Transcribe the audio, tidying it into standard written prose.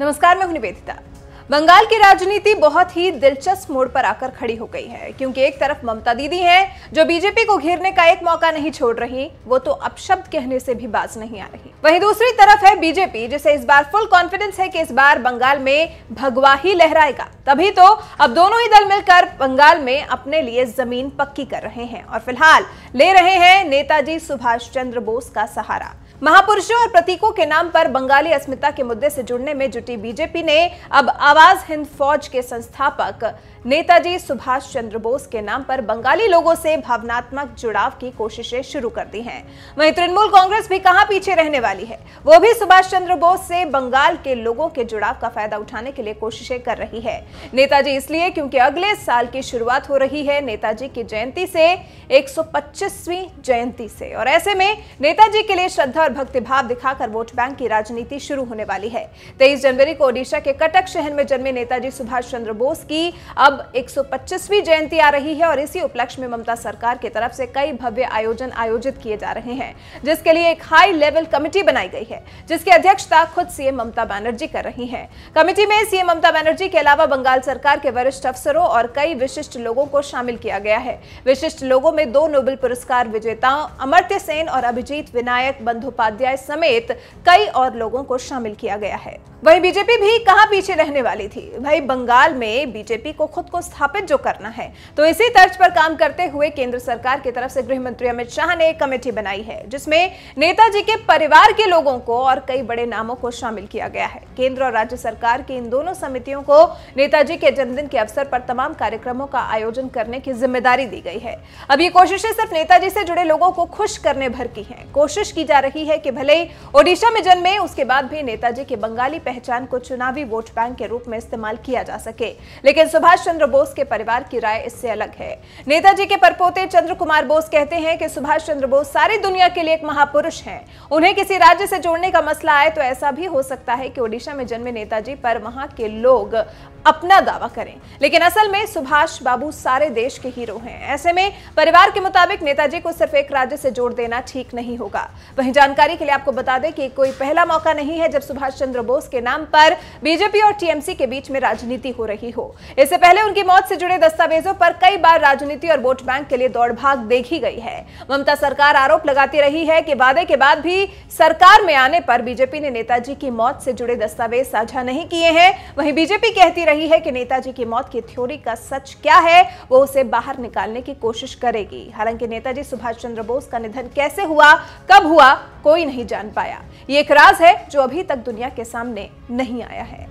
नमस्कार, मैं हूं निवेदिता। बंगाल की राजनीति बहुत ही दिलचस्प मोड़ पर आकर खड़ी हो गई है, क्योंकि एक तरफ ममता दीदी हैं जो बीजेपी को घेरने का एक मौका नहीं छोड़ रही, वो तो अपशब्द कहने से भी बाज नहीं आ रही। वहीं दूसरी तरफ है बीजेपी, जिसे इस बार फुल कॉन्फिडेंस है कि इस बार बंगाल में भगवा ही लहराएगा। तभी तो अब दोनों ही दल मिलकर बंगाल में अपने लिए जमीन पक्की कर रहे हैं और फिलहाल ले रहे हैं नेताजी सुभाष चंद्र बोस का सहारा। महापुरुषों और प्रतीकों के नाम पर बंगाली अस्मिता के मुद्दे से जुड़ने में जुटी बीजेपी ने अब आवाज हिंद फौज के संस्थापक नेताजी सुभाष चंद्र बोस के नाम पर बंगाली लोगों से भावनात्मक जुड़ाव की कोशिशें शुरू कर दी हैं। वहीं तृणमूल कांग्रेस भी कहां पीछे रहने वाली है, वो भी सुभाष चंद्र बोस से बंगाल के लोगों के जुड़ाव का फायदा उठाने के लिए कोशिशें कर रही है। नेताजी इसलिए क्योंकि अगले साल की शुरुआत हो रही है नेताजी की जयंती से, 125वीं जयंती से, और ऐसे में नेताजी के लिए श्रद्धा और भक्तिभाव दिखाकर वोट बैंक की राजनीति शुरू होने वाली है। 23 जनवरी को ओडिशा के कटक शहर में जन्मे नेताजी सुभाष चंद्र बोस की अब 125वीं जयंती आ रही है और इसी उपलक्ष्य में ममता सरकार की तरफ से कई भव्य आयोजन आयोजित किए जा रहे हैं, जिसके लिए एक हाई लेवल कमेटी बनाई गई है, जिसकी अध्यक्षता खुद सीएम ममता बनर्जी कर रही हैं। कमेटी में सीएम ममता बनर्जी के अलावा बंगाल सरकार के वरिष्ठ अफसरों और कई विशिष्ट लोगों को शामिल किया गया है। विशिष्ट लोगों में 2 नोबेल पुरस्कार विजेताओं अमर्त्य सेन और अभिजीत विनायक बंदोपाध्याय समेत कई और लोगों को शामिल किया गया है। वहीं बीजेपी भी कहां पीछे रहने वाली थी। भाई, बंगाल में बीजेपी को खुद को स्थापित जो करना है, तो इसी तर्ज पर काम करते हुए केंद्र सरकार की तरफ से गृह मंत्री अमित शाह ने एक कमेटी बनाई है, जिसमें नेताजी के परिवार के लोगों को और कई बड़े नामों को शामिल किया गया है। केंद्र और राज्य सरकार की इन दोनों समितियों को नेताजी के जन्मदिन के अवसर पर तमाम कार्यक्रमों का आयोजन करने की जिम्मेदारी दी गई है। अब ये कोशिशें सिर्फ नेताजी से जुड़े लोगों को खुश करने भर की हैं। कोशिश की जा रही है कि भले ही ओडिशा में जन्मे, उसके बाद भी नेताजी के बंगाली पहचान को चुनावी वोट बैंक के रूप में इस्तेमाल किया जा सके, लेकिन सुभाष चंद्र बोस के परिवार की राय इससे अलग है। नेताजी के परपोते चंद्र कुमार बोस कहते हैं कि सुभाष चंद्र बोस सारी दुनिया के लिए एक महापुरुष हैं। उन्हें किसी राज्य से जोड़ने का मसला आए तो ऐसा भी हो सकता है कि ओडिशा में जन्मे नेताजी पर वहां के लोग अपना दावा करें, लेकिन असल में सुभाष बाबू सारे देश के हीरो हैं। ऐसे में परिवार के मुताबिक नेताजी को सिर्फ एक राज्य से जोड़ देना ठीक नहीं होगा। वहीं जानकारी के लिए आपको बता दें कि कोई पहला मौका नहीं है जब सुभाष चंद्र बोस के नाम पर बीजेपी और टीएमसी के बीच में राजनीति हो रही हो। इससे पहले उनकी मौत से जुड़े दस्तावेजों पर कई बार राजनीति और वोट बैंक के लिए दौड़ भाग देखी गई है। ममता सरकार आरोप लगाती रही है कि वादे के बाद भी सरकार में आने पर बीजेपी ने नेताजी की मौत से जुड़े दस्तावेज साझा नहीं किए हैं। वहीं बीजेपी कहती रही है कि नेताजी की मौत की थ्योरी का सच क्या है, वो उसे बाहर निकालने की कोशिश करेगी। हालांकि नेताजी सुभाष चंद्र बोस का निधन कैसे हुआ, कब हुआ, कोई नहीं जान पाया। ये एक राज है जो अभी तक दुनिया के सामने नहीं आया है।